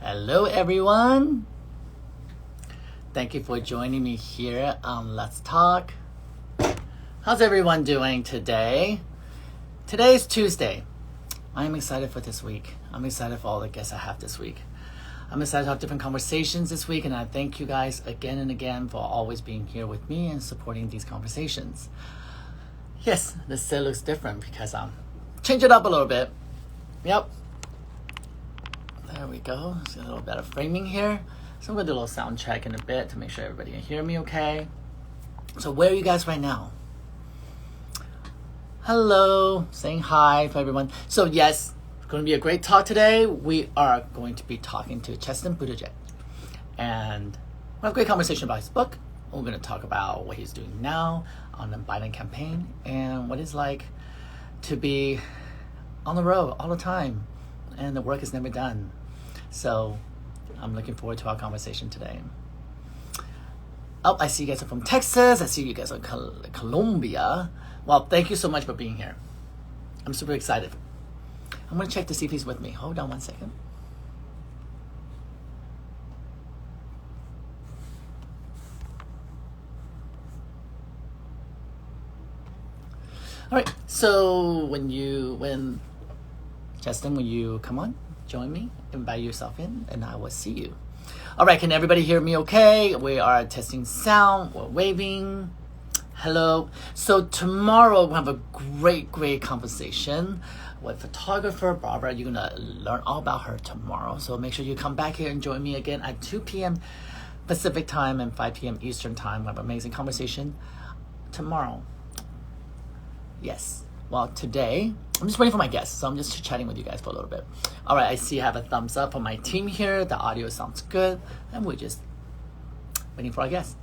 Hello everyone. Thank you for joining me here on Let's Talk. How's everyone doing today? Today's Tuesday. I'm excited for this week. I'm excited for all the guests I have this week. I'm excited to have different conversations this week, and I thank you guys again and again for always being here with me and supporting these conversations. Yes, this set looks different because change it up a little bit. Yep. There we go. Just a little better framing here. So I'm gonna do a little sound check in a bit to make sure everybody can hear me okay. So where are you guys right now? Hello, saying hi to everyone. So yes, it's gonna be a great talk today. We are going to be talking to Chasten Buttigieg. And we'll have a great conversation about his book. We're gonna talk about what he's doing now on the Biden campaign and what it's like to be on the road all the time and the work is never done. So I'm looking forward to our conversation today. Oh, I see you guys are from Texas. I see you guys are Colombia. Well, thank you so much for being here. I'm super excited. I'm gonna check to see if he's with me. Hold on one second. All right, so when Chasten, will you come on, join me, invite yourself in, and I will see you. All right, can everybody hear me okay? We are testing sound, we're waving. Hello. So tomorrow we'll have a great conversation with photographer Barbara. You're gonna learn all about her tomorrow. So make sure you come back here and join me again at 2 p.m. Pacific time and 5 p.m. Eastern time. We'll have an amazing conversation tomorrow. Yes. Well, today, I'm just waiting for my guests, so I'm just chatting with you guys for a little bit. All right, I see I have a thumbs up from my team here. The audio sounds good, and we're just waiting for our guests.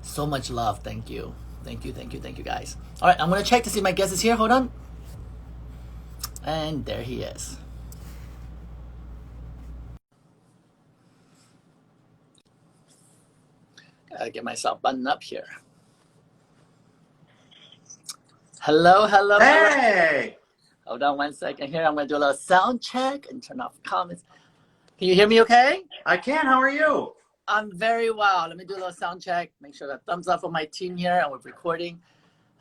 So much love, thank you. Thank you guys. All right, I'm gonna check to see if my guest is here, hold on. And there he is. Gotta get myself buttoned up here. Hello. Hey! Hold on one second here. I'm gonna do a little sound check and turn off comments. Can you hear me okay? I can, how are you? I'm very well. Let me do a little sound check. Make sure that thumbs up for my team here and we're recording.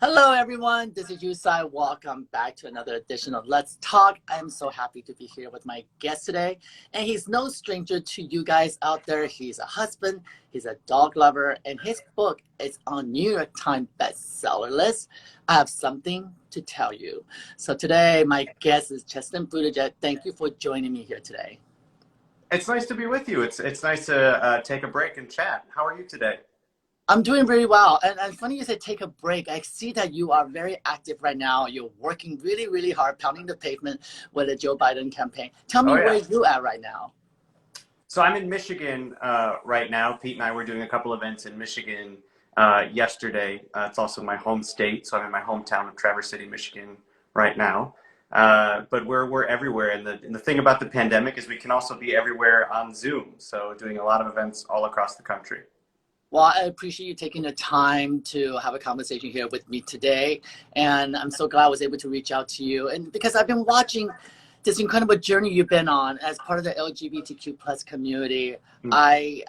Hello everyone, this is Tsai. Welcome back to another edition of Let's Talk. I am so happy to be here with my guest today. And he's no stranger to you guys out there. He's a husband, he's a dog lover, and his book is on New York Times bestseller list. I have something to tell you. So today my guest is Chasten Buttigieg. Thank you for joining me here today. It's nice to be with you. It's nice to take a break and chat. How are you today? I'm doing very well. And funny you say take a break. I see that you are very active right now. You're working really hard, pounding the pavement with the Joe Biden campaign. Tell me where you at right now. So I'm in Michigan right now. Pete and I were doing a couple events in Michigan yesterday. It's also my home state, so I'm in my hometown of Traverse City, Michigan right now. But we're everywhere. And the thing about the pandemic is we can also be everywhere on Zoom. So doing a lot of events all across the country. Well, I appreciate you taking the time to have a conversation here with me today. And I'm so glad I was able to reach out to you. And because I've been watching this incredible journey you've been on as part of the LGBTQ plus community, I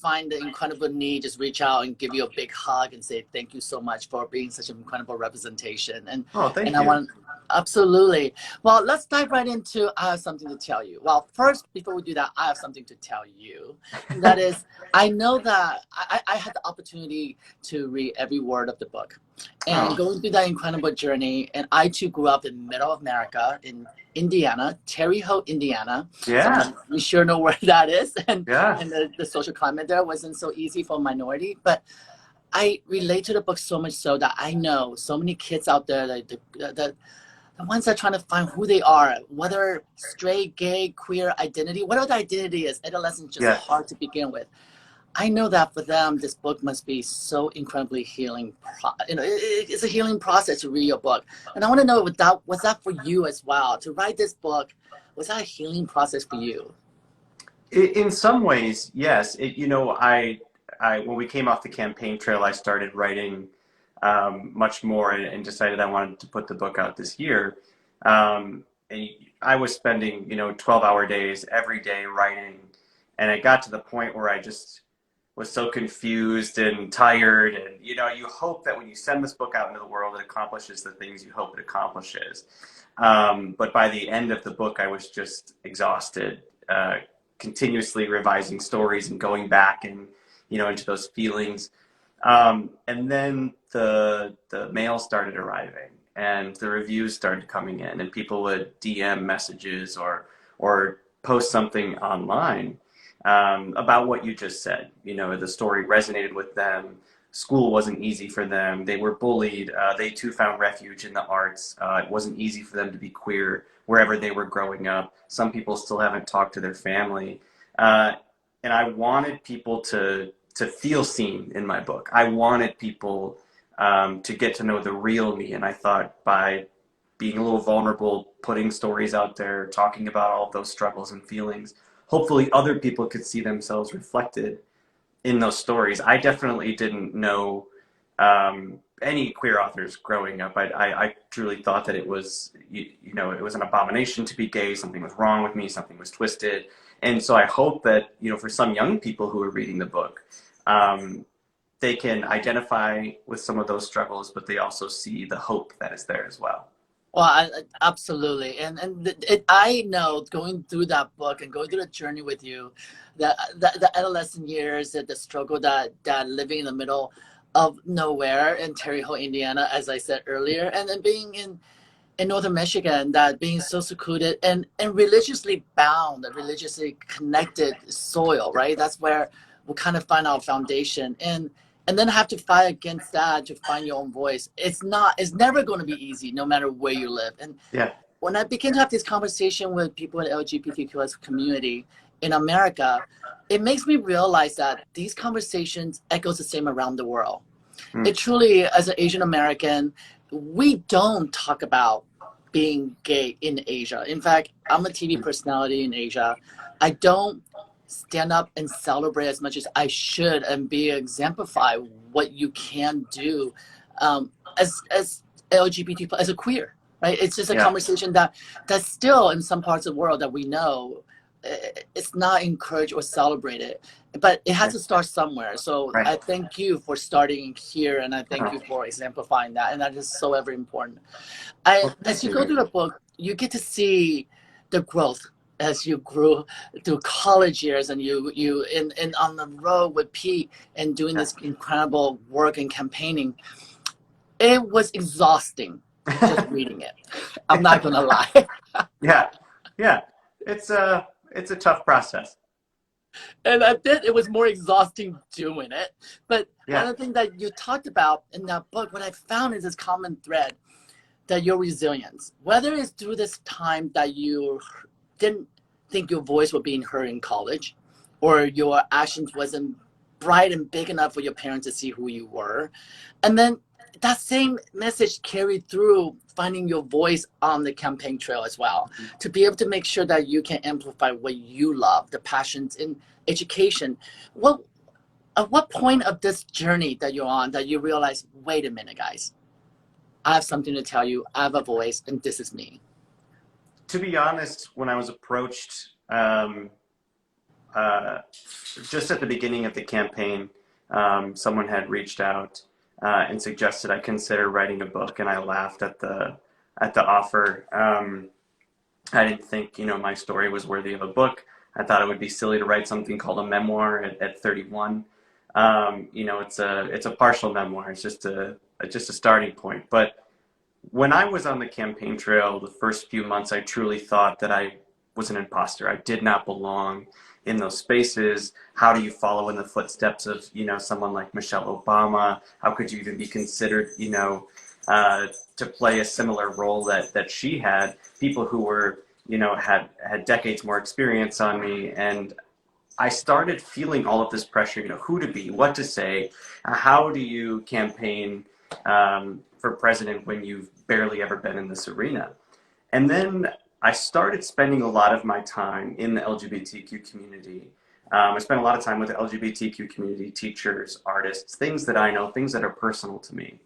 find the incredible need just reach out and give you a big hug and say thank you so much for being such an incredible representation. And thank you. I want absolutely. Well, let's dive right into I have something to tell you. Well, first, before we do that, I have something to tell you. That is, I know that I had the opportunity to read every word of the book and going through that incredible journey. And I too grew up in the middle of America in Indiana, Terre Haute, Indiana. Yeah. So we sure know where that is. And, yeah. and the social climate there wasn't so easy for a minority. But I relate to the book so much so that I know so many kids out there, the ones that are trying to find who they are, whether straight, gay, queer identity, whatever the identity is, adolescence is just hard to begin with. I know that for them, this book must be so incredibly healing. It's a healing process to read your book. And I want to know, was that for you as well? To write this book, was that a healing process for you? In some ways, yes. When we came off the campaign trail, I started writing much more, and decided I wanted to put the book out this year. And I was spending, 12-hour days every day writing. And it got to the point where I just was so confused and tired. And, you hope that when you send this book out into the world, it accomplishes the things you hope it accomplishes. But by the end of the book, I was just exhausted, continuously revising stories and going back and, into those feelings. And then the mail started arriving and the reviews started coming in, and people would DM messages or post something online about what you just said. The story resonated with them. School wasn't easy for them. They were bullied. They too found refuge in the arts. It wasn't easy for them to be queer wherever they were growing up. Some people still haven't talked to their family. And I wanted people to feel seen in my book. I wanted people to get to know the real me. And I thought by being a little vulnerable, putting stories out there, talking about all of those struggles and feelings, hopefully other people could see themselves reflected in those stories. I definitely didn't know any queer authors growing up. I truly thought that it was, it was an abomination to be gay. Something was wrong with me. Something was twisted. And so I hope that, for some young people who are reading the book, they can identify with some of those struggles, but they also see the hope that is there as well. Well, absolutely, and I know going through that book and going through the journey with you, the adolescent years, the struggle that living in the middle of nowhere in Terre Haute, Indiana, as I said earlier, and then being in northern Michigan, that being so secluded and religiously bound, religiously connected soil, right? That's where we kind of find our foundation, and then have to fight against that to find your own voice. It's never going to be easy, no matter where you live. And Yeah. when I begin to have this conversation with people in the LGBTQ community in America, it makes me realize that these conversations echoes the same around the world. It truly, as an Asian American, we don't talk about being gay in Asia. In fact, I'm a TV personality in Asia. I don't stand up and celebrate as much as I should and be exemplify what you can do as LGBT, as a queer, right? It's just a conversation that's still in some parts of the world that we know it's not encouraged or celebrated, but it has to start somewhere. So I thank you for starting here, and I thank you for exemplifying that, and that is so very important. As you go through the book, you get to see the growth as you grew through college years, and you on the road with Pete and doing this incredible work and campaigning. It was exhausting just reading it. I'm not gonna lie. Yeah. It's a tough process. And I bet it was more exhausting doing it. But one of the things that you talked about in that book, what I found is this common thread, that your resilience, whether it's through this time that you didn't think your voice was being heard in college, or your actions wasn't bright and big enough for your parents to see who you were. And then that same message carried through finding your voice on the campaign trail as well, to be able to make sure that you can amplify what you love, the passions in education. Well, at what point of this journey that you're on that you realize, wait a minute, guys, I have something to tell you, I have a voice, and this is me? To be honest, when I was approached just at the beginning of the campaign, someone had reached out and suggested I consider writing a book, and I laughed at the offer. I didn't think my story was worthy of a book. I thought it would be silly to write something called a memoir at 31. It's a partial memoir. It's just a starting point. But when I was on the campaign trail, the first few months, I truly thought that I was an imposter. I did not belong in those spaces. How do you follow in the footsteps of, someone like Michelle Obama? How could you even be considered, to play a similar role that she had? People who were, had decades more experience on me. And I started feeling all of this pressure, who to be, what to say, how do you campaign for president when you've barely ever been in this arena? And then I started spending a lot of my time in the LGBTQ community. I spent a lot of time with the LGBTQ community, teachers, artists, things that I know, things that are personal to me.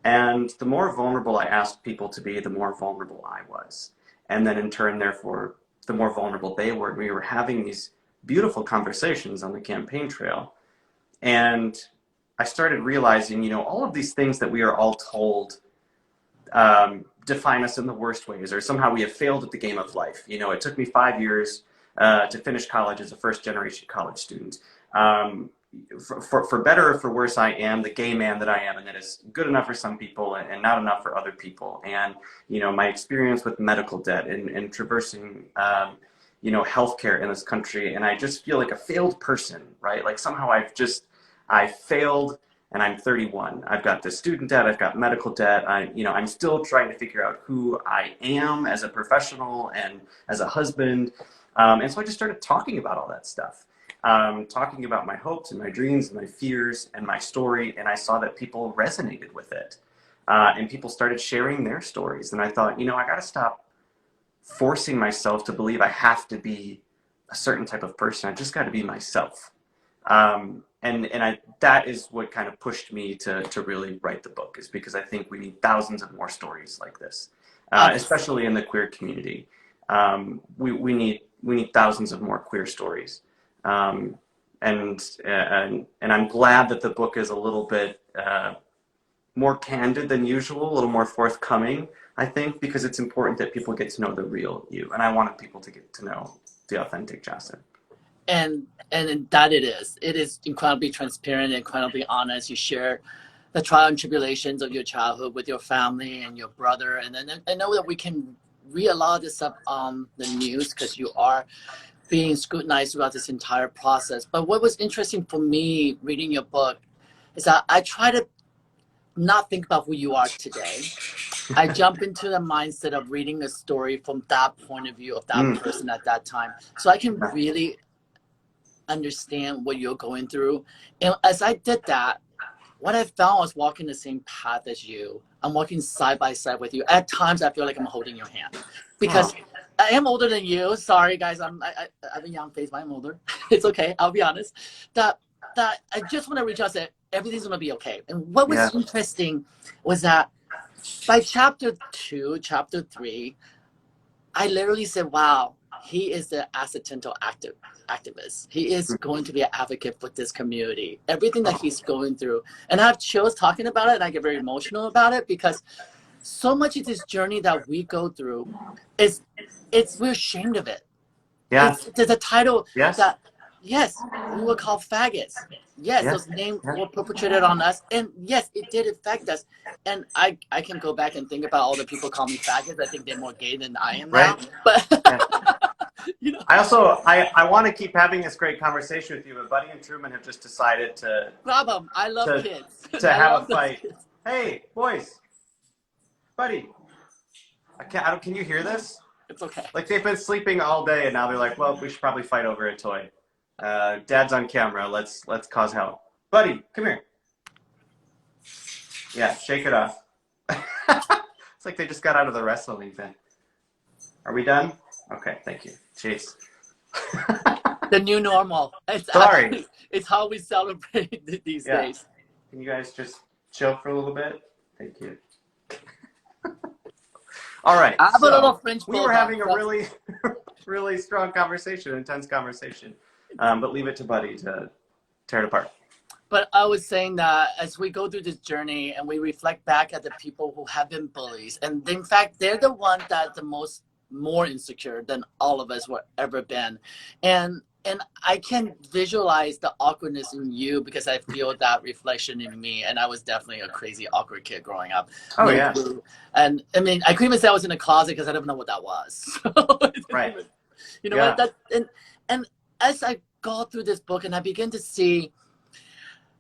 And the more vulnerable I asked people to be, the more vulnerable I was. And then in turn, therefore, the more vulnerable they were. We were having these beautiful conversations on the campaign trail. And I started realizing, you know, all of these things that we are all told define us in the worst ways, or somehow we have failed at the game of life. You know, it took me 5 years to finish college as a first-generation college student. For better or for worse, I am the gay man that I am, and that is good enough for some people and not enough for other people. And, you know, my experience with medical debt and traversing, you know, healthcare in this country, and I just feel like a failed person, right? Like somehow I failed, and I'm 31. I've got the student debt, I've got medical debt. I'm still trying to figure out who I am as a professional and as a husband. And so I just started talking about all that stuff. Talking about my hopes and my dreams and my fears and my story, and I saw that people resonated with it. And people started sharing their stories. And I thought, you know, I got to stop forcing myself to believe I have to be a certain type of person. I just got to be myself. That is what kind of pushed me to really write the book, is because I think we need thousands of more stories like this, especially in the queer community. We need thousands of more queer stories. And I'm glad that the book is a little bit more candid than usual, a little more forthcoming, I think, because it's important that people get to know the real you. And I wanted people to get to know the authentic Chasten. And that it is incredibly transparent, incredibly honest. You share the trial and tribulations of your childhood with your family and your brother. And then I know that we can read a lot of this up on the news because you are being scrutinized throughout this entire process. But what was interesting for me reading your book is that I try to not think about who you are today. I jump into the mindset of reading a story from that point of view of that person at that time. So I can really understand what you're going through. And as I did that, what I found was walking the same path as you. I'm walking side by side with you. At times, I feel like I'm holding your hand because I am older than you. Sorry, guys. I have a young face, but I'm older. It's okay. I'll be honest. That I just want to reach out and say everything's going to be okay. And what was interesting was that by chapter 2, chapter 3, I literally said, wow, he is the accidental activist. He is going to be an advocate for this community. Everything that he's going through. And I have chills talking about it, and I get very emotional about it because so much of this journey that we go through we're ashamed of it. Yeah. There's a title that, yes, we were called faggots. Yes, those names were perpetrated on us. And yes, it did affect us. And I can go back and think about all the people call me faggots. I think they're more gay than I am now. But you know. I want to keep having this great conversation with you, but Buddy and Truman have just decided to problem. I love kids. To have a fight. Hey, boys. Buddy. Can you hear this? It's okay. Like they've been sleeping all day and now they're like, well, we should probably fight over a toy. Dad's on camera. Let's cause hell. Buddy, come here. Yeah, shake it off. It's like they just got out of the wrestling thing. Are we done? Okay, thank you. Jeez. The new normal. Sorry. It's how we celebrate these days. Can you guys just chill for a little bit? Thank you. All right. I have a little French we were having a really, really strong conversation, intense conversation. But leave it to Buddy to tear it apart. But I was saying that as we go through this journey and we reflect back at the people who have been bullies, and in fact, they're the ones that more insecure than all of us were ever been. And I can visualize the awkwardness in you because I feel that reflection in me. And I was definitely a crazy, awkward kid growing up. Oh, yeah. And I mean, I couldn't even say I was in a closet because I didn't know what that was. Right. You know what? And as I go through this book and I begin to see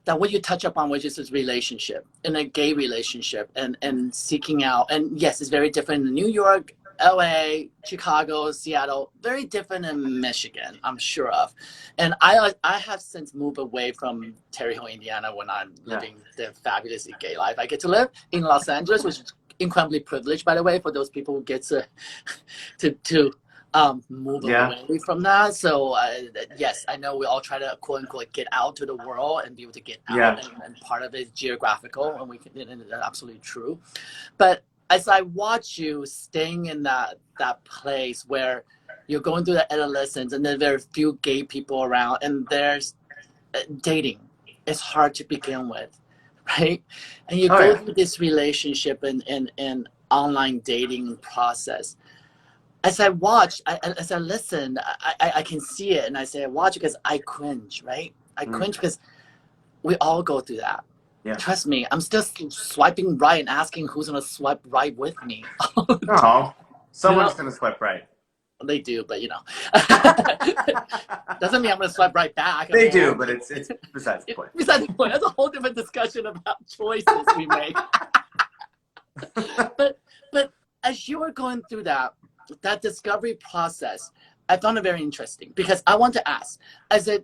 that what you touch upon, which is this relationship, in a gay relationship and seeking out. And yes, it's very different in New York, LA, Chicago, Seattle, very different in Michigan, I'm sure of. And I have since moved away from Terre Haute, Indiana, when I'm living the fabulously gay life I get to live in Los Angeles, which is incredibly privileged, by the way, for those people who get to move Yeah. away from that. So yes, I know we all try to quote unquote get out to the world and be able to get out, Yeah. and part of it is geographical, and we can, and that's absolutely true. But as I watch you staying in that place where you're going through the adolescence, and then there are few gay people around, and there's dating. It's hard to begin with, right? And you Oh go yeah. through this relationship and online dating process. As I watch, as I listen, I can see it, and I say I watch because I cringe, right? I Mm. cringe because we all go through that. Yeah. Trust me, I'm still swiping right and asking who's gonna swipe right with me. Oh, You someone's know, gonna swipe right. they do, but doesn't mean I'm gonna swipe right back. I They mean, do, but it's besides the point. besides the point, that's a whole different discussion about choices we make. but but as you were going through that discovery process, I found it very interesting because I want to ask, as a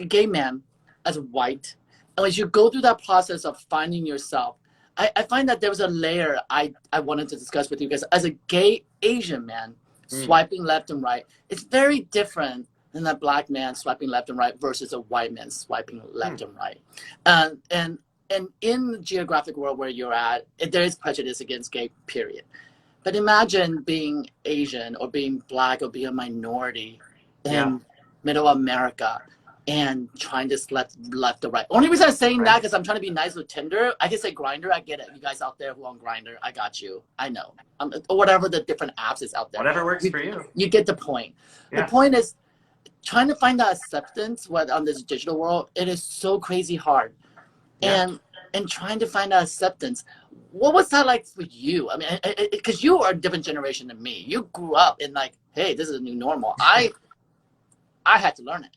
gay man, as white, and as you go through that process of finding yourself, I find that there was a layer I wanted to discuss with you because as a gay Asian man, Mm. swiping left and right, it's very different than a black man swiping left and right versus a white man swiping left Mm. and right. And in the geographic world where you're at, there is prejudice against gay, period. But imagine being Asian or being black or being a minority Yeah. in middle America and trying to select left or right. Only reason I'm saying that Right. because I'm trying to be nice with Tinder. I can say Grinder. I get it. You guys out there who on Grinder, I got you. I know. Or whatever the different apps is out there. Whatever works You, for you. you get the point. The Yeah. point is trying to find that acceptance on this digital world. It is so crazy hard, Yeah. and trying to find that acceptance. What was that like for you? I mean, because you are a different generation than me. You grew up in like, hey, this is a new normal. I had to learn it.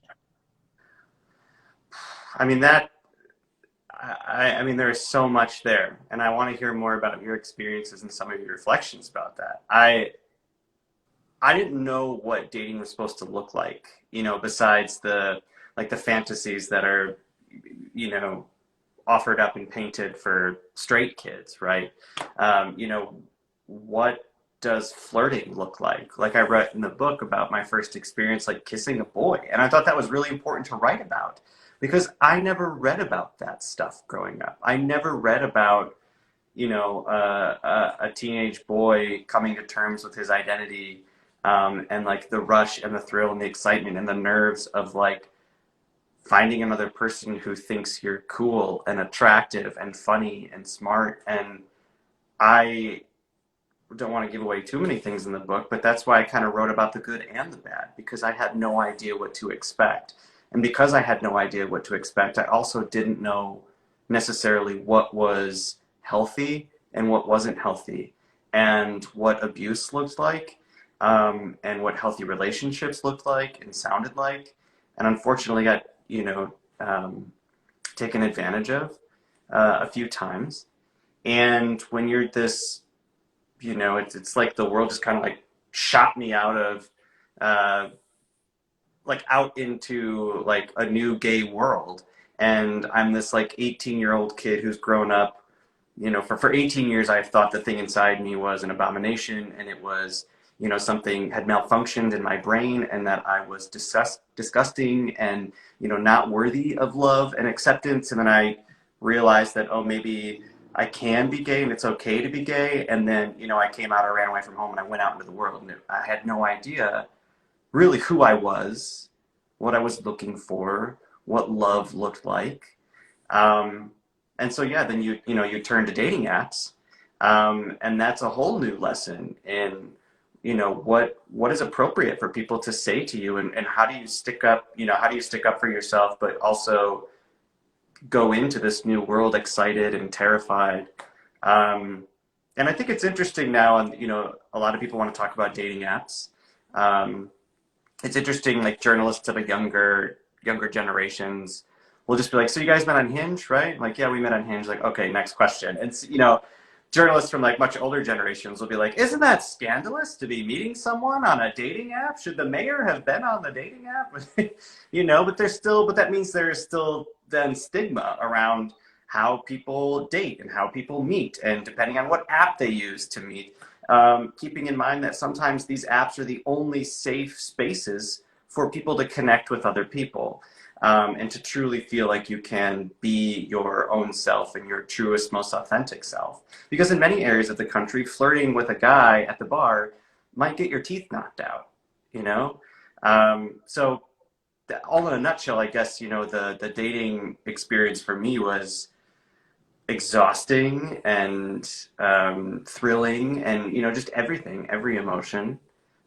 I mean that. I mean, there is so much there, and I want to hear more about your experiences and some of your reflections about that. I didn't know what dating was supposed to look like, besides the fantasies that are, you know, offered up and painted for straight kids, right? What does flirting look like? Like I read in the book about my first experience, like kissing a boy, and I thought that was really important to write about because I never read about that stuff growing up. I never read about, a teenage boy coming to terms with his identity, and like the rush and the thrill and the excitement and the nerves of like finding another person who thinks you're cool and attractive and funny and smart. And I don't want to give away too many things in the book, but that's why I kind of wrote about the good and the bad because I had no idea what to expect. And because I had no idea what to expect, I also didn't know necessarily what was healthy and what wasn't healthy, and what abuse looked like, and what healthy relationships looked like and sounded like. And unfortunately, got, taken advantage of a few times. And when you're this, it's like the world just kind of like shot me out of, uh, like out into like a new gay world. And I'm this like 18-year-old kid who's grown up, for 18 years, I've thought the thing inside me was an abomination, and it was, something had malfunctioned in my brain, and that I was disgusting and, not worthy of love and acceptance. And then I realized that, oh, maybe I can be gay and it's okay to be gay. And then, I came out, I ran away from home, and I went out into the world, and I had no idea really who I was, what I was looking for, what love looked like. And so, yeah, then you turn to dating apps, and that's a whole new lesson in, what is appropriate for people to say to you, and how do you stick up, how do you stick up for yourself, but also go into this new world excited and terrified. And I think it's interesting now, and a lot of people want to talk about dating apps. Um, it's interesting, like journalists of a younger generations will just be like, so you guys met on Hinge, right? Like, yeah, we met on Hinge. Like, okay, next question. And journalists from like much older generations will be like, isn't that scandalous to be meeting someone on a dating app? Should the mayor have been on the dating app? But that means there is still then stigma around how people date and how people meet, and depending on what app they use to meet. keeping in mind that sometimes these apps are the only safe spaces for people to connect with other people, and to truly feel like you can be your own self and your truest, most authentic self. Because in many areas of the country, flirting with a guy at the bar might get your teeth knocked out, you know? So all in a nutshell, I guess, you know, the dating experience for me was exhausting and thrilling, and, you know, just everything, every emotion.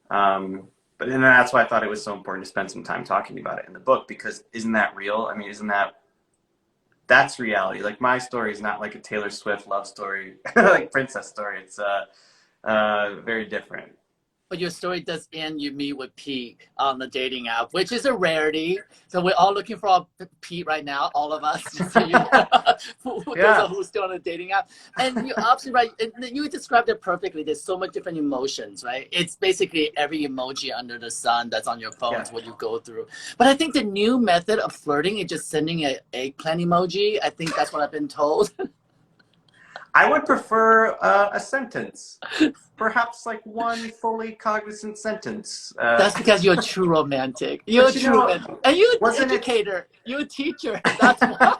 But and that's why I thought it was so important to spend some time talking about it in the book, because isn't that real? I mean, that's reality. Like, my story is not like a Taylor Swift love story, like princess story. It's very different. But your story does end, you meet with Pete on the dating app, which is a rarity. So we're all looking for Pete right now, all of us. Just so you know, Yeah. who's still on the dating app. And you're absolutely right. And you described it perfectly. There's so much different emotions, right? It's basically every emoji under the sun that's on your phone is what you go through. But I think the new method of flirting is just sending an eggplant emoji. I think that's what I've been told. I would prefer a sentence, perhaps like one fully cognizant sentence. That's because you're a true romantic. You're a true romantic. And you're an educator. You're a teacher. That's why.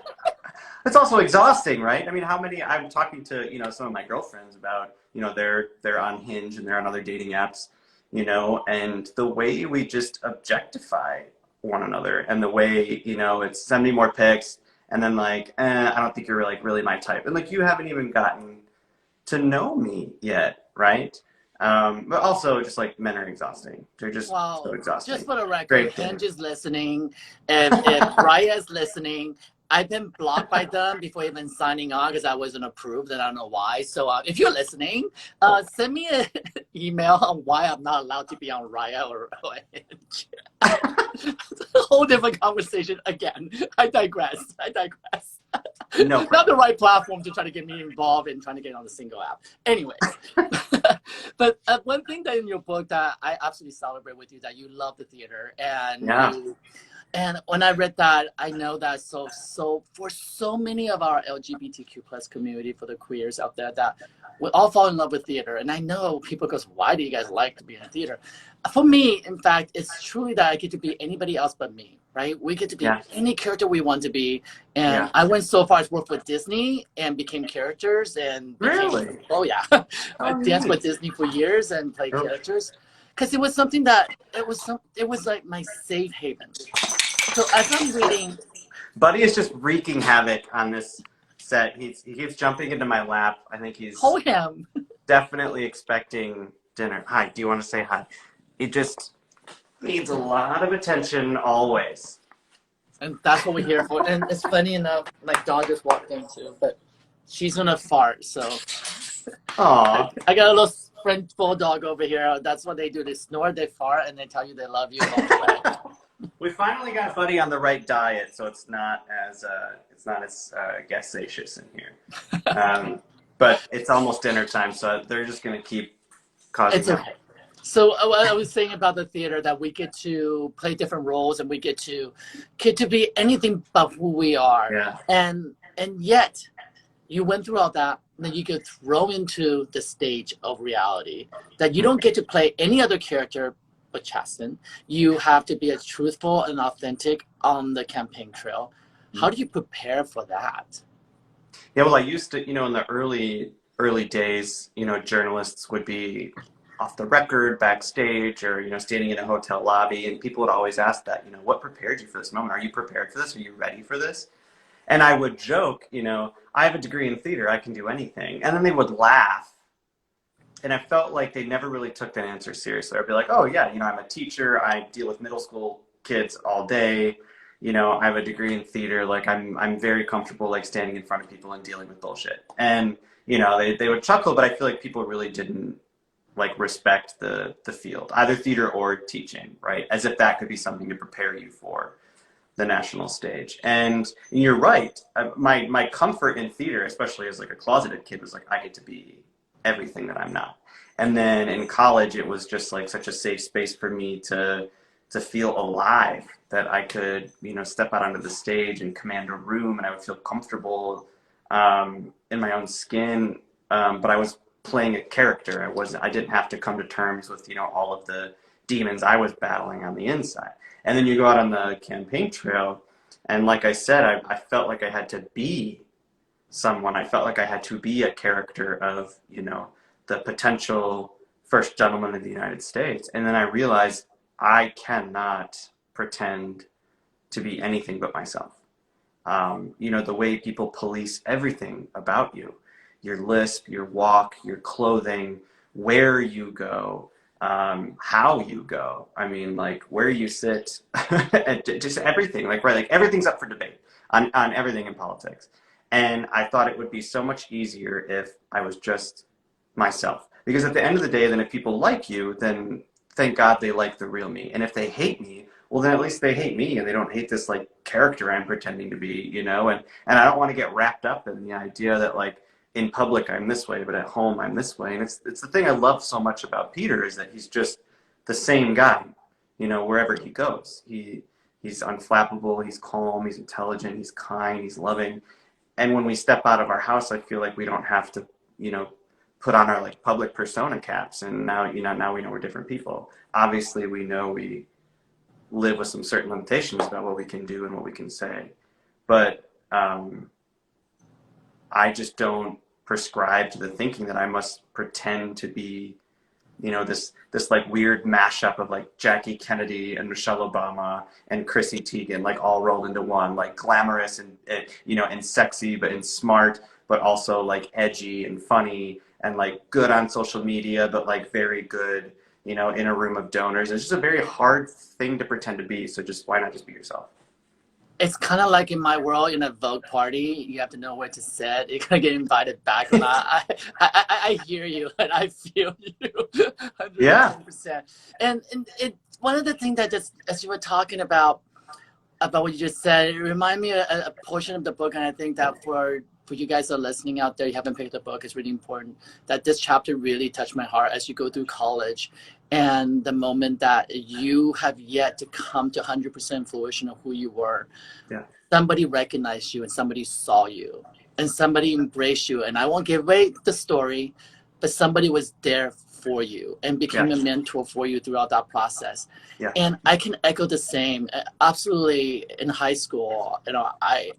It's also exhausting, right? I mean, I'm talking to, you know, some of my girlfriends about, you know, they're on Hinge and they're on other dating apps, you know, and the way we just objectify one another, and the way, you know, it's send me more pics, and then like, I don't think you're really my type. And like, you haven't even gotten to know me yet, right? But also just like, men are exhausting. They're just so exhausting. Just for the record, Hinge is listening. If Raya's listening, I've been blocked by them before even signing on because I wasn't approved, and I don't know why. So if you're listening, send me an email on why I'm not allowed to be on Raya or Hinge. It's a whole different conversation again. I digress. No, not the right platform to try to get me involved in trying to get on the single app. Anyways, but one thing that in your book that I absolutely celebrate with you, that you love the theater, and and when I read that, I know that so for so many of our LGBTQ plus community, for the queers out there, that we all fall in love with theater. And I know people goes, why do you guys like to be in a theater? For me, in fact, it's truly that I get to be anybody else but me, right? We get to be any character we want to be. And I went so far as worked with Disney and became characters and became, I danced with Disney for years and played characters. Because it was something that, it was like my safe haven. So as I'm reading, Buddy is just wreaking havoc on this set. He keeps jumping into my lap. I think he's definitely expecting dinner. Hi, do you want to say hi? He just needs a lot of attention always. And that's what we're here for. And it's funny enough, my dog just walked in too, but she's gonna fart. So Aww. I got a little French bulldog over here. That's what they do. They snore, they fart, and they tell you they love you all the way. We finally got Buddy on the right diet, so it's not as gaseous in here. But it's almost dinner time, so they're just gonna keep causing. It's okay. So I was saying about the theater, that we get to play different roles, and we get to be anything but who we are. Yeah. And yet, you went through all that, and then you get thrown into the stage of reality that you don't get to play any other character but Chasten. You have to be as truthful and authentic on the campaign trail. How do you prepare for that? Yeah, well, I used to, you know, in the early days, you know, journalists would be off the record, backstage, or, you know, standing in a hotel lobby, and people would always ask that, you know, what prepared you for this moment? Are you prepared for this? Are you ready for this? And I would joke, you know, I have a degree in theater, I can do anything. And then they would laugh. And I felt like they never really took that answer seriously. I'd be like, oh yeah, you know, I'm a teacher, I deal with middle school kids all day, you know, I have a degree in theater, like I'm very comfortable like standing in front of people and dealing with bullshit. And, you know, they would chuckle, but I feel like people really didn't like respect the field, either theater or teaching, right? As if that could be something to prepare you for the national stage. And you're right, my comfort in theater, especially as like a closeted kid, was like, I get to be everything that I'm not. And then in college, it was just like such a safe space for me to feel alive, that I could, you know, step out onto the stage and command a room, and I would feel comfortable in my own skin. But I was playing a character. I didn't have to come to terms with, you know, all of the demons I was battling on the inside. And then you go out on the campaign trail, and like I said, I felt like I had to be someone. I felt like I had to be a character of, you know, the potential first gentleman of the United States. And then I realized I cannot pretend to be anything but myself. You know, the way people police everything about you, your lisp, your walk, your clothing, where you go, how you go. I mean, like where you sit, just everything. Like, right, like everything's up for debate on everything in politics. And I thought it would be so much easier if I was just myself. Because at the end of the day, then if people like you, then thank God they like the real me. And if they hate me, well, then at least they hate me and they don't hate this like character I'm pretending to be, you know? And I don't want to get wrapped up in the idea that like in public I'm this way, but at home I'm this way. And it's the thing I love so much about Peter is that he's just the same guy, you know, wherever he goes. He's unflappable, he's calm, he's intelligent, he's kind, he's loving. And when we step out of our house, I feel like we don't have to, you know, put on our like public persona caps. And now, you know, now we know we're different people. Obviously, we know we live with some certain limitations about what we can do and what we can say. But I just don't prescribe to the thinking that I must pretend to be, you know, this like weird mashup of like Jackie Kennedy and Michelle Obama and Chrissy Teigen, like all rolled into one, like glamorous and you know, and sexy, but and smart, but also like edgy and funny and like good on social media, but like very good, you know, in a room of donors. It's just a very hard thing to pretend to be. So just why not just be yourself? It's kind of like in my world, in a Vogue party, you have to know where to sit. You're gonna get invited back or not. I hear you and I feel you, 100%. Yeah. And it one of the things that just as you were talking about what you just said, it reminded me of a portion of the book, and I think that for you guys that are listening out there, you haven't picked the book, it's really important that this chapter really touched my heart as you go through college and the moment that you have yet to come to 100% fruition of who you were. Yeah. Somebody recognized you and somebody saw you and somebody embraced you. And I won't give away the story, but somebody was there for you and became a mentor for you throughout that process. Yeah. And I can echo the same. Absolutely. In high school, you know, I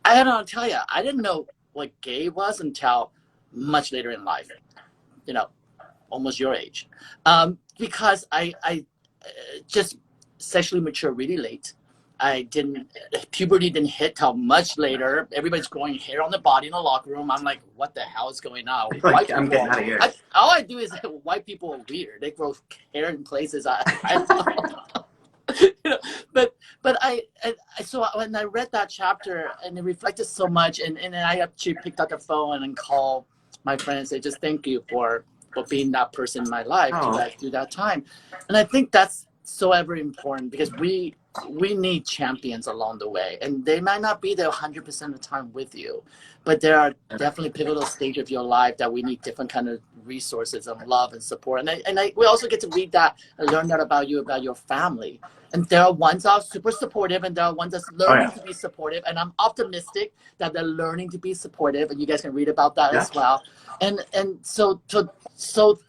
don't tell you, I didn't know what gay was until much later in life, you know, almost your age, because I just sexually matured really late. Puberty didn't hit till much later. Everybody's growing hair on the body in the locker room. I'm like, what the hell is going on? Like, I'm getting out of here. All I do is white people are weird. They grow hair in places you know, but so when I read that chapter and it reflected so much, and I actually picked up the phone and called my friend and said, just thank you for being that person in my life through that time. And I think that's so ever important because we need champions along the way, and they might not be there 100% of the time with you, but there are definitely pivotal stage of your life that we need different kind of resources and love and support. And we also get to read that and learn that about you, about your family. And there are ones that are super supportive, and there are ones that's learning to be supportive. And I'm optimistic that they're learning to be supportive, and you guys can read about that as well. And so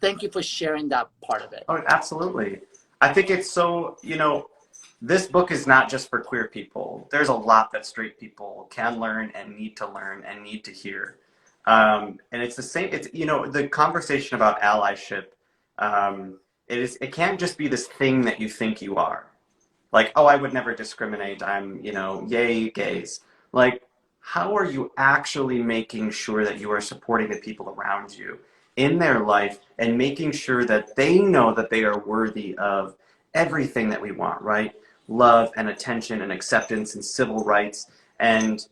thank you for sharing that part of it. Oh, absolutely. I think it's so, you know, this book is not just for queer people. There's a lot that straight people can learn and need to hear. And it's the same, it's, you know, the conversation about allyship, it can't just be this thing that you think you are. Like, oh, I would never discriminate. I'm, you know, yay, gays. Like, how are you actually making sure that you are supporting the people around you in their life and making sure that they know that they are worthy of everything that we want, right? Love and attention and acceptance and civil rights. And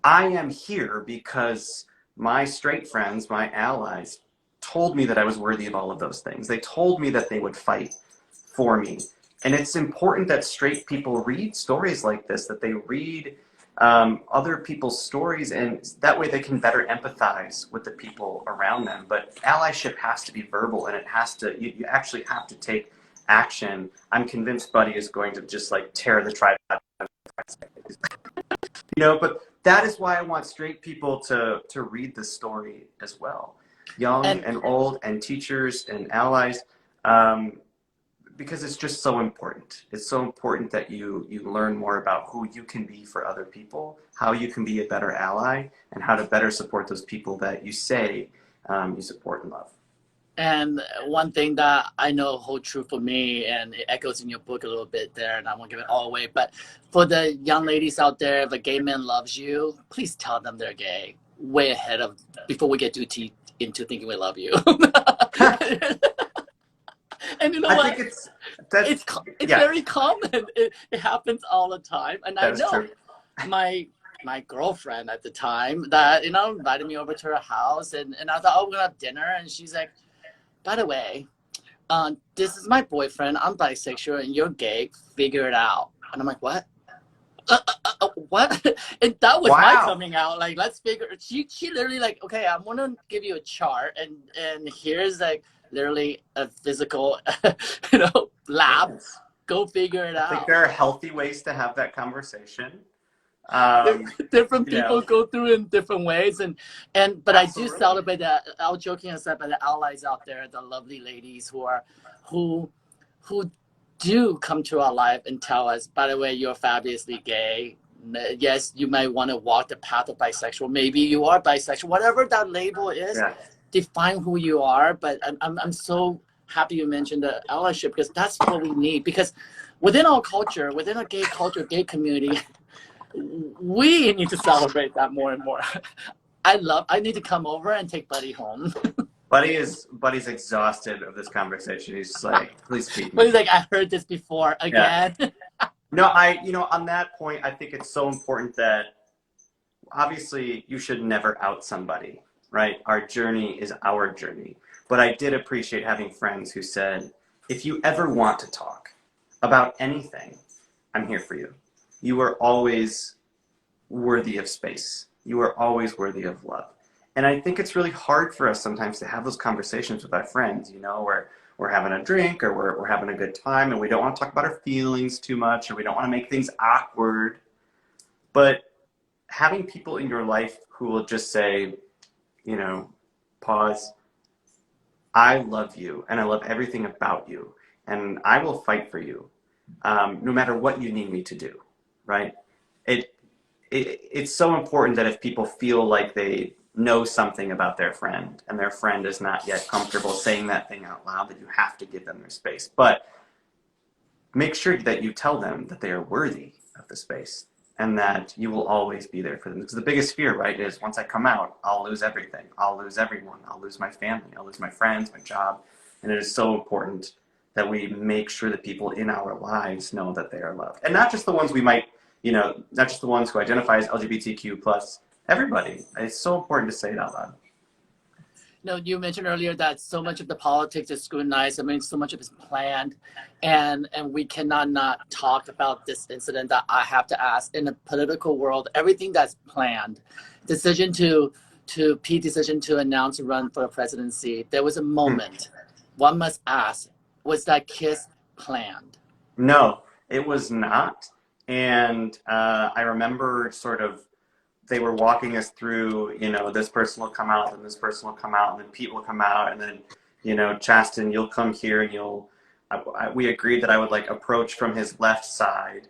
I am here because my straight friends, my allies, told me that I was worthy of all of those things. They told me that they would fight for me. And it's important that straight people read stories like this, that they read other people's stories, and that way they can better empathize with the people around them. But allyship has to be verbal, and it has to, you actually have to take action. I'm convinced Buddy is going to just like tear the tribe out of you know, but that is why I want straight people to read this story as well. young And and old, and teachers and allies, um, because it's just so important. It's so important that you learn more about who you can be for other people, how you can be a better ally, and how to better support those people that you say you support and love. And one thing that I know hold true for me, and it echoes in your book a little bit there, and I won't give it all away, but for the young ladies out there, if a gay man loves you, please tell them they're gay way ahead of before we get too deep into thinking we love you. And you know I think what? it's that. It's Yeah, very common. It happens all the time, and I that is know true. my girlfriend at the time that invited me over to her house, and I thought, oh, we're gonna have dinner, and she's like, by the way, this is my boyfriend. I'm bisexual and you're gay. Figure it out. And I'm like, what? What? And that was my Wow. coming out. Like, let's figure. She literally like, okay, I'm gonna give you a chart, and here's like literally a physical, lab. Yes. Go figure it I think out. there are healthy ways to have that conversation. Different You know, people go through it in different ways, but I do absolutely. celebrate that. All joking aside, by the allies out there, the lovely ladies who who do come to our life and tell us, by the way, you're fabulously gay. Yes, you might want to walk the path of bisexual. Maybe you are bisexual. Whatever that label is, Yeah. define who you are. But I'm so happy you mentioned the allyship, because that's what we need. Because within our culture, within a gay culture, gay community, we need to celebrate that more and more. I need to come over and take Buddy home. Buddy's exhausted of this conversation. He's just like, please keep But me. he's like, I heard this before Yeah. again. No, on that point, I think it's so important that obviously you should never out somebody, right? Our journey is our journey. But I did appreciate having friends who said, if you ever want to talk about anything, I'm here for you. You are always worthy of space. You are always worthy of love. And I think it's really hard for us sometimes to have those conversations with our friends, where we're having a drink or we're having a good time and we don't want to talk about our feelings too much or we don't want to make things awkward. But having people in your life who will just say, pause, I love you and I love everything about you and I will fight for you no matter what you need me to do, right? It, it's so important that if people feel like they know something about their friend and their friend is not yet comfortable saying that thing out loud, that you have to give them their space. But make sure that you tell them that they are worthy of the space and that you will always be there for them. Because the biggest fear, right, is once I come out, I'll lose everything. I'll lose everyone. I'll lose my family. I'll lose my friends, my job. And it is so important that we make sure that people in our lives know that they are loved. And not just the ones we might, not just the ones who identify as LGBTQ plus, everybody. It's so important to say it out loud. You mentioned earlier that so much of the politics is scrutinized. I mean, so much of it is planned, and we cannot not talk about this incident that I have to ask. In the political world, everything that's planned, decision to Pete decision to announce a run for the presidency. There was a moment. One must ask: was that kiss planned? No, it was not. And I remember sort of they were walking us through, this person will come out, and this person will come out, and then Pete will come out, and then, Chasten, you'll come here, and we agreed that I would like approach from his left side.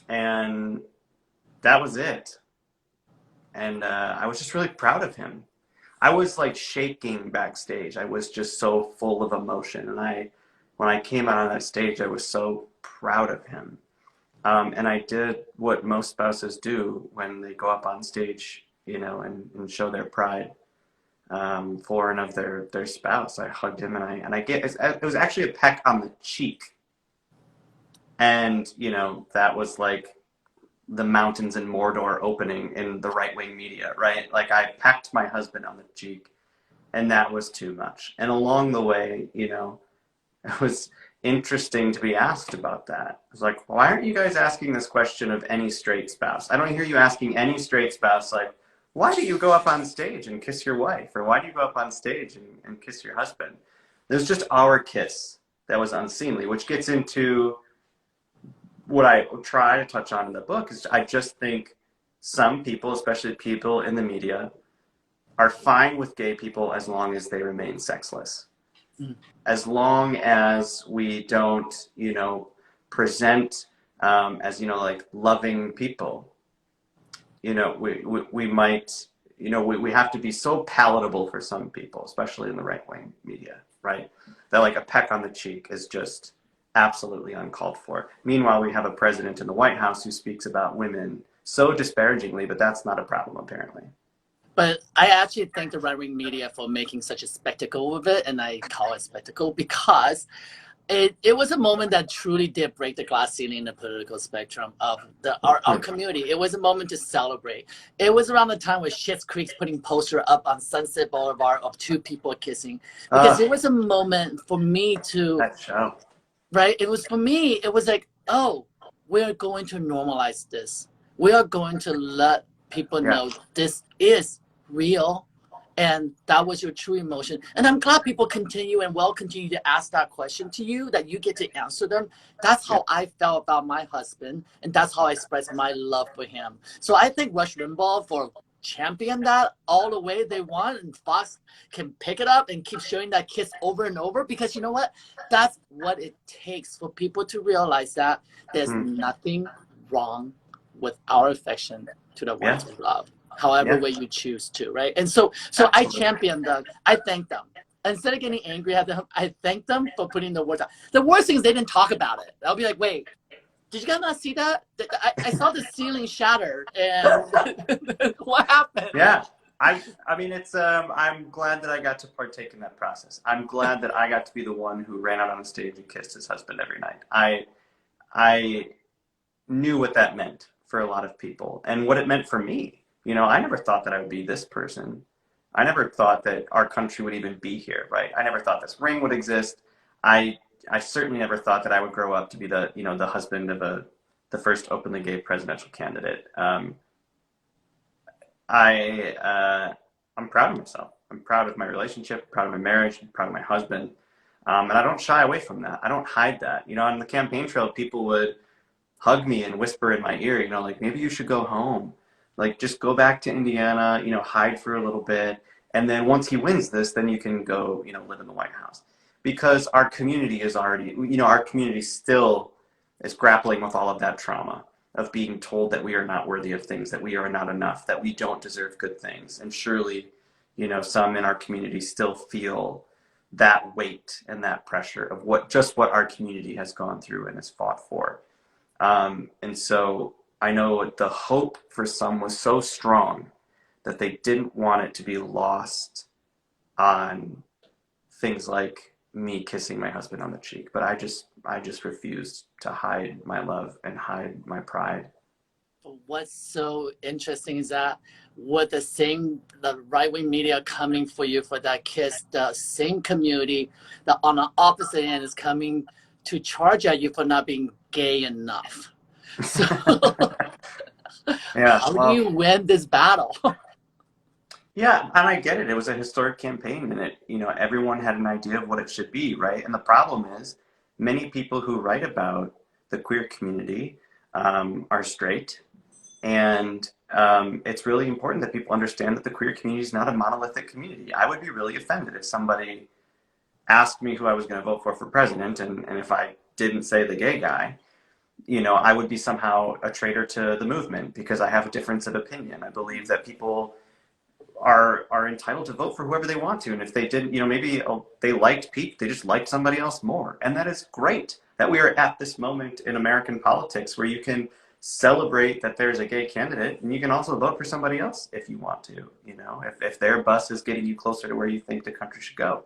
And that was it. And I was just really proud of him. I was like shaking backstage. I was just so full of emotion. And when I came out on that stage, I was so proud of him. And I did what most spouses do when they go up on stage, and show their pride for and of their spouse. I hugged him and it was actually a peck on the cheek. And, that was like the mountains in Mordor opening in the right-wing media, right? Like I pecked my husband on the cheek and that was too much. And along the way, it was interesting to be asked about that. I was like, why aren't you guys asking this question of any straight spouse? I don't hear you asking any straight spouse, like, why do you go up on stage and kiss your wife? Or why do you go up on stage and kiss your husband? There's just our kiss that was unseemly, which gets into what I try to touch on in the book is I just think some people, especially people in the media, are fine with gay people as long as they remain sexless. Mm. As long as we don't, present as, like loving people, we might, we have to be so palatable for some people, especially in the right-wing media, right? That like a peck on the cheek is just absolutely uncalled for. Meanwhile, we have a president in the White House who speaks about women so disparagingly, but that's not a problem, apparently. But I actually thank the right wing media for making such a spectacle of it, and I call it spectacle because it was a moment that truly did break the glass ceiling in the political spectrum of our community. It was a moment to celebrate. It was around the time where Schitt's Creek's putting poster up on Sunset Boulevard of two people kissing, because it was a moment for me to, That show. right? It was for me, it was like, oh, we're going to normalize this. We are going to let people Yeah. know this is real. And that was your true emotion. And I'm glad people continue and will continue to ask that question to you, that you get to answer them. That's how I felt about my husband. And that's how I expressed my love for him. So I think Rush Limbaugh for champion that all the way they want, and Fox can pick it up and keep showing that kiss over and over, because you know what? That's what it takes for people to realize that there's nothing wrong with our affection to the ones we love, however way you choose to, right? And so I champion them. I thank them. Instead of getting angry at them, I thank them for putting the words out. The worst thing is they didn't talk about it. I'll be like, wait, did you guys not see that? I saw the ceiling shatter, and what happened? Yeah. I mean, it's I'm glad that I got to partake in that process. I'm glad that I got to be the one who ran out on the stage and kissed his husband every night. I knew what that meant for a lot of people and what it meant for me. I never thought that I would be this person. I never thought that our country would even be here, right? I never thought this ring would exist. I certainly never thought that I would grow up to be the husband of the first openly gay presidential candidate. I'm proud of myself. I'm proud of my relationship, proud of my marriage, proud of my husband. And I don't shy away from that. I don't hide that. On the campaign trail, people would hug me and whisper in my ear, like, maybe you should go home. Like, just go back to Indiana, hide for a little bit. And then once he wins this, then you can go, live in the White House. Because our community is already, our community still is grappling with all of that trauma of being told that we are not worthy of things, that we are not enough, that we don't deserve good things. And surely, some in our community still feel that weight and that pressure of what our community has gone through and has fought for. And so I know the hope for some was so strong that they didn't want it to be lost on things like me kissing my husband on the cheek. But I just refused to hide my love and hide my pride. What's so interesting is that with the right-wing media coming for you for that kiss, the same community that on the opposite end is coming to charge at you for not being gay enough. So Yeah, how do you win this battle? Yeah, and I get it. It was a historic campaign, and everyone had an idea of what it should be, right? And the problem is, many people who write about the queer community are straight, and it's really important that people understand that the queer community is not a monolithic community. I would be really offended if somebody asked me who I was going to vote for president, and if I didn't say the gay guy, I would be somehow a traitor to the movement because I have a difference of opinion. I believe that people are entitled to vote for whoever they want to. And if they didn't, maybe they liked Pete, they just liked somebody else more. And that is great that we are at this moment in American politics where you can celebrate that there's a gay candidate and you can also vote for somebody else if you want to, if their bus is getting you closer to where you think the country should go.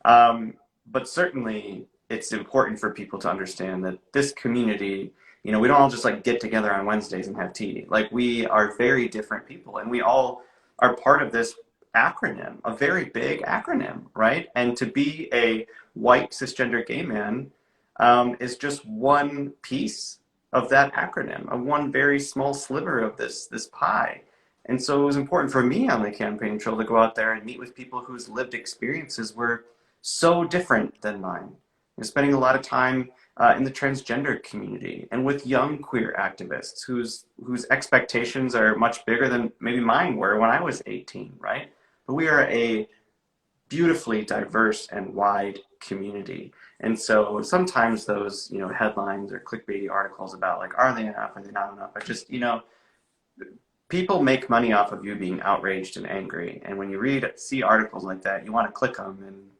But certainly it's important for people to understand that this community, we don't all just like get together on Wednesdays and have tea. Like, we are very different people, and we all are part of this acronym, a very big acronym, right? And to be a white cisgender gay man is just one piece of that acronym, of one very small sliver of this pie. And so it was important for me on the campaign trail to go out there and meet with people whose lived experiences were so different than mine. Spending a lot of time in the transgender community and with young queer activists whose expectations are much bigger than maybe mine were when I was 18, right? but we are a beautifully diverse and wide community. And so sometimes those, headlines or clickbaity articles about like, are they enough? Are they not enough? I just, people make money off of you being outraged and angry. And when you see articles like that, you want to click them and,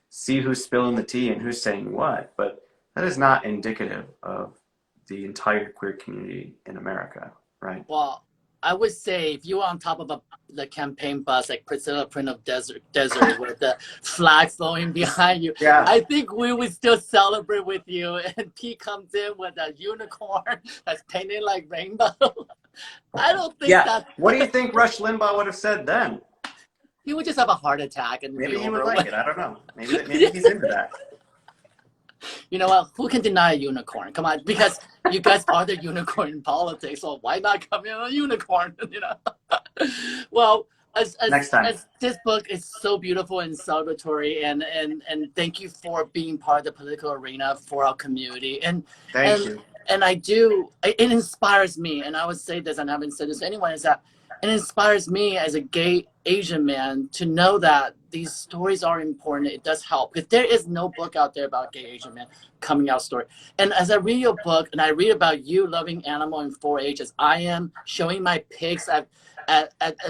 see who's spilling the tea and who's saying what. But that is not indicative of the entire queer community in America, right? Well, I would say if you were on top of the campaign bus, like Priscilla Print of Desert with the flag flowing behind you, Yeah. I think we would still celebrate with you. And Pete comes in with a unicorn that's painted like rainbow. I don't think that. What do you think Rush Limbaugh would have said then? He would just have a heart attack and Maybe be he over would like with. it. I don't know. Maybe he's into that. You know what? Who can deny a unicorn? Come on, because you guys are the unicorn in politics, so why not come in a unicorn? Well, Next time. as this book is so beautiful and celebratory, and thank you for being part of the political arena for our community. Thank you. And it inspires me, and I would say this, and I haven't said this to anyone, is that it inspires me as a gay Asian man to know that these stories are important. It does help. If there is no book out there about gay Asian men coming out story. And as I read your book and I read about you loving animal in 4-H as I am, showing my pigs at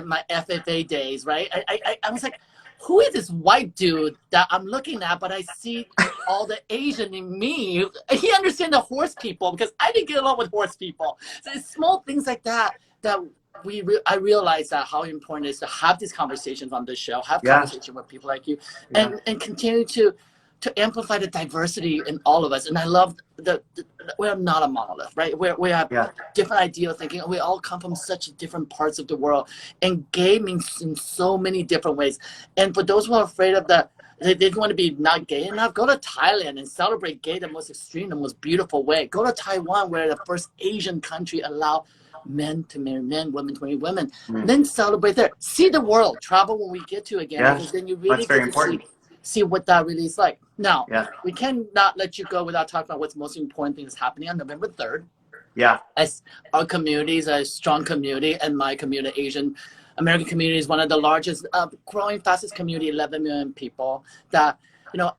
my FFA days, right? I was like, who is this white dude that I'm looking at, but I see all the Asian in me? He understands the horse people because I didn't get along with horse people. So it's small things like that I realize that how important it is to have these conversations on this show, have conversation with people like you, and continue to amplify the diversity in all of us. And I love we're not a monolith, right? We have different idea of thinking. We all come from such different parts of the world, and gay means in so many different ways. And for those who are afraid of they didn't want to be not gay enough, go to Thailand and celebrate gay the most extreme, the most beautiful way. Go to Taiwan, where the first Asian country allowed men to marry men, women to marry women. Then celebrate there. See the world. Travel when we get to again, because then you really get to see what that really is like. Now, we cannot let you go without talking about what's the most important thing that's happening on November 3rd. Yeah. As our community is a strong community, and my community, Asian American community, is one of the largest, growing fastest community, 11 million people. That,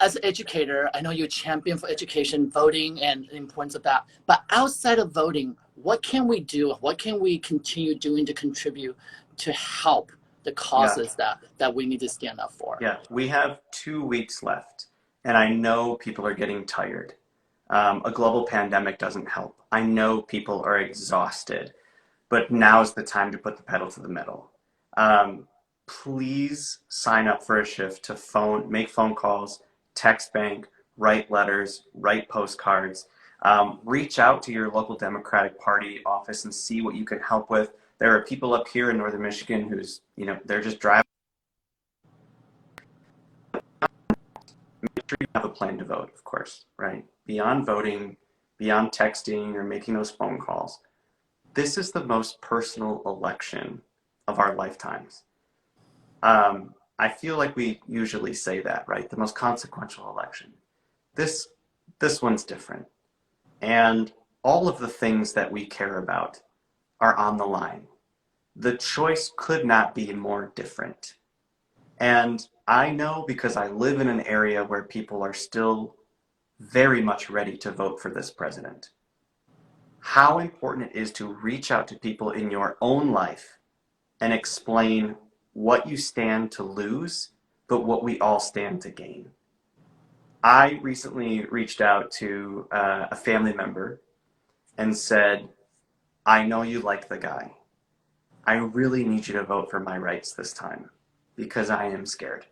as an educator, I know you're a champion for education, voting, and the importance of that. But outside of voting, what can we do? What can we continue doing to contribute to help the causes that we need to stand up for? Yeah, we have 2 weeks left, and I know people are getting tired. A global pandemic doesn't help. I know people are exhausted, but now's the time to put the pedal to the metal. Please sign up for a shift to make phone calls, text bank, write letters, write postcards, reach out to your local Democratic Party office and see what you can help with. There are people up here in Northern Michigan who's, they're just driving. Make sure you have a plan to vote, of course, right? Beyond voting, beyond texting or making those phone calls, this is the most personal election of our lifetimes. I feel like we usually say that, right? The most consequential election. This one's different. And all of the things that we care about are on the line. The choice could not be more different. And I know, because I live in an area where people are still very much ready to vote for this president, how important it is to reach out to people in your own life and explain what you stand to lose, but what we all stand to gain. I recently reached out to a family member and said, I know you like the guy. I really need you to vote for my rights this time because I am scared.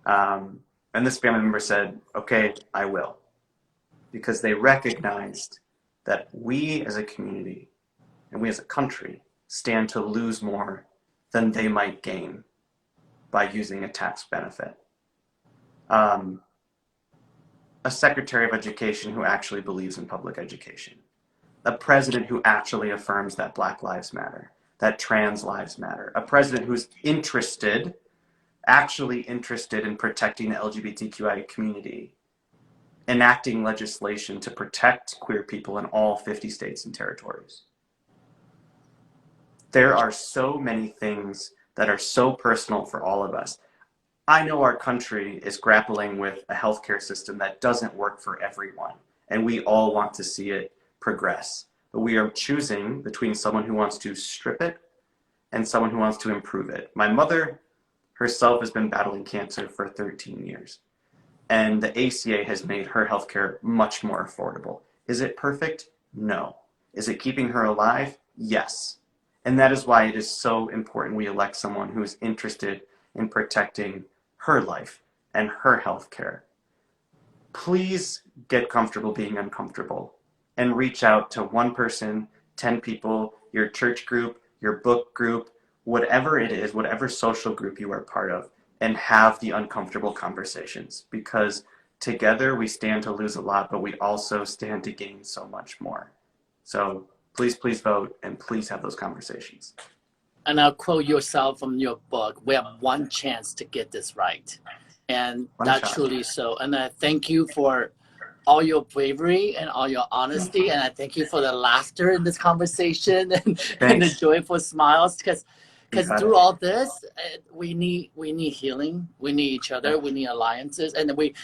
And this family member said, okay, I will. Because they recognized that we as a community and we as a country stand to lose more than they might gain by using a tax benefit. A Secretary of Education who actually believes in public education. A president who actually affirms that Black lives matter, that trans lives matter. A president who's actually interested in protecting the LGBTQI community, enacting legislation to protect queer people in all 50 states and territories. There are so many things that are so personal for all of us. I know our country is grappling with a healthcare system that doesn't work for everyone, and we all want to see it progress. But we are choosing between someone who wants to strip it and someone who wants to improve it. My mother herself has been battling cancer for 13 years, and the ACA has made her healthcare much more affordable. Is it perfect? No. Is it keeping her alive? Yes. And that is why it is so important we elect someone who is interested in protecting her life and her health care. Please get comfortable being uncomfortable and reach out to one person, 10 people, your church group, your book group, whatever it is, whatever social group you are part of, and have the uncomfortable conversations, because together we stand to lose a lot, but we also stand to gain so much more. So please vote, and please have those conversations. And I'll quote yourself from your book, we have one chance to get this right. And that's truly so. And I thank you for all your bravery and all your honesty. And I thank you for the laughter in this conversation and the joyful smiles. Because through all this, we need healing. We need each other. We need alliances. And we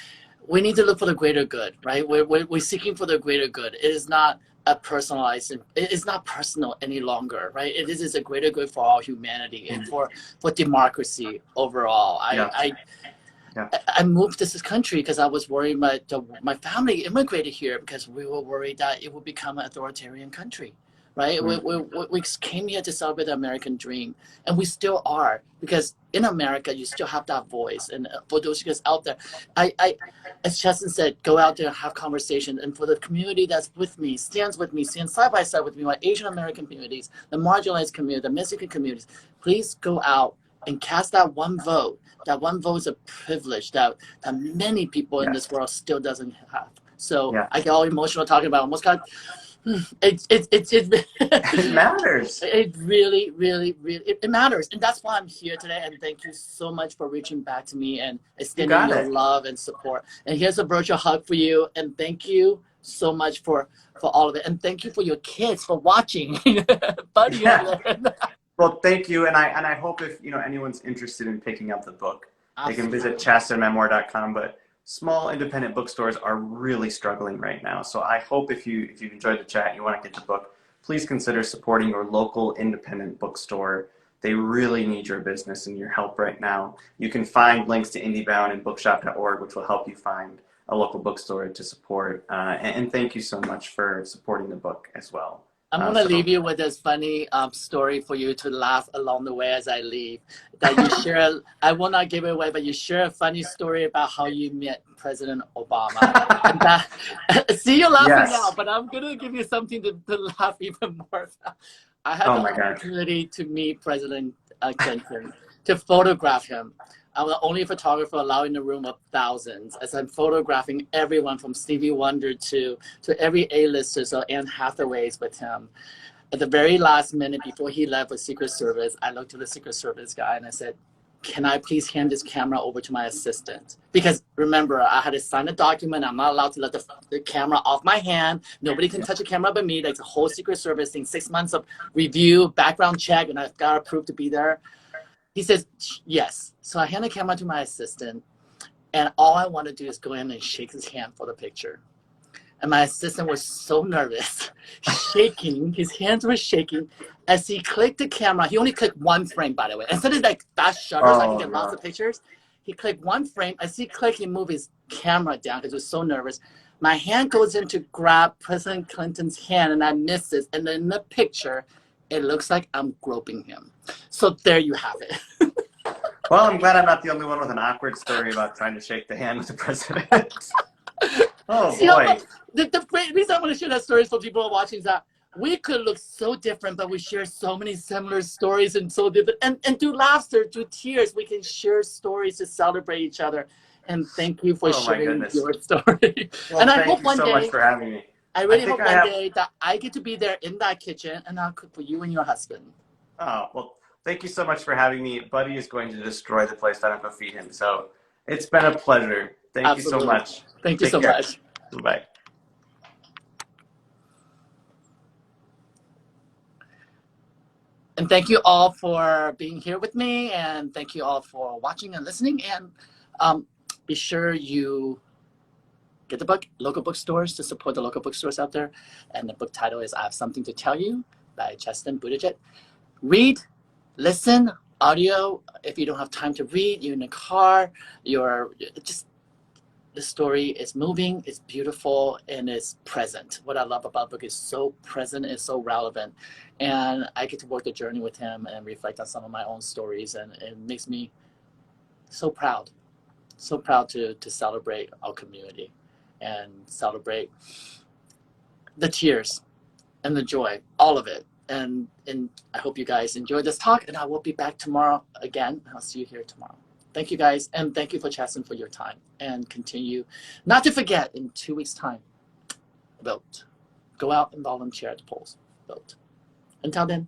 need to look for the greater good, right? We're seeking for the greater good. It is not a personalized, it's not personal any longer, right? It is a greater good for all humanity and for democracy overall. I moved to this country because I was worried my family immigrated here because we were worried that it would become an authoritarian country, right? We came here to celebrate the American dream, and we still are, because in America you still have that voice. And for those of us out there, I as Chasten said, go out there and have conversation. And for the community that's with me, stands side by side with me, my Asian American communities, the marginalized community, the Mexican communities, please go out and cast that one vote. That one vote is a privilege that many people in this world still doesn't have. So I get all emotional talking about it. Almost got it matters. It really it matters, and that's why I'm here today. And thank you so much for reaching back to me and extending your love and support. And here's a virtual hug for you. And thank you so much for all of it. And thank you for your kids for watching. Buddy. Well, thank you, and I hope if anyone's interested in picking up the book, they can visit chastenmemoir.com. But small independent bookstores are really struggling right now. So I hope if you've enjoyed the chat and you want to get the book, please consider supporting your local independent bookstore. They really need your business and your help right now. You can find links to IndieBound and bookshop.org, which will help you find a local bookstore to support. And thank you so much for supporting the book as well. I'm going to leave you with this funny story for you to laugh along the way as I leave. That you share, I will not give it away, but you share a funny story about how you met President Obama. See, you're laughing now, but I'm going to give you something to laugh even more about. I had the opportunity to meet President Clinton, to photograph him. I'm the only photographer allowed in a room of thousands, as I'm photographing everyone from Stevie Wonder to every A-lister, so Anne Hathaway's with him. At the very last minute before he left for Secret Service, I looked to the Secret Service guy and I said, can I please hand this camera over to my assistant? Because remember, I had to sign a document. I'm not allowed to let the camera off my hand. Nobody can touch a camera but me. That's a whole Secret Service thing, 6 months of review, background check, and I've got approved to be there. He says, yes. So I hand the camera to my assistant, and all I want to do is go in and shake his hand for the picture. And my assistant was so nervous, shaking. His hands were shaking as he clicked the camera. He only clicked one frame, by the way. Instead of like fast shutters, I can get lots of pictures. He clicked one frame. As he clicked, he moved his camera down because he was so nervous. My hand goes in to grab President Clinton's hand, and I miss it. And then in the picture, it looks like I'm groping him. So there you have it. Well, I'm glad I'm not the only one with an awkward story about trying to shake the hand with the president. Oh, boy. The great reason I want to share that story for people who are watching is that we could look so different, but we share so many similar stories and so different. And through laughter, through tears, we can share stories to celebrate each other. And thank you for sharing your story. Well, and I hope one day, much for having me. I really hope one day that I get to be there in that kitchen and I'll cook for you and your husband. Oh, well, thank you so much for having me. Buddy is going to destroy the place. I don't go feed him. So it's been a pleasure. Thank you so much. Thank you so much. Bye. And thank you all for being here with me, and thank you all for watching and listening. And be sure you get the book, local bookstores, to support the local bookstores out there. And the book title is I Have Something to Tell You by Chasten Buttigieg. Read, listen, audio. If you don't have time to read, you're in a car, you're just, the story is moving, it's beautiful, and it's present. What I love about the book is so present, it's so relevant. And I get to work the journey with him and reflect on some of my own stories, and it makes me so proud to celebrate our community and celebrate the tears and the joy, all of it. And I hope you guys enjoyed this talk, and I will be back tomorrow again. I'll see you here tomorrow. Thank you guys, and thank you for Chasten for your time. And continue not to forget, in 2 weeks' time, vote. Go out and volunteer at the polls. Vote. Until then,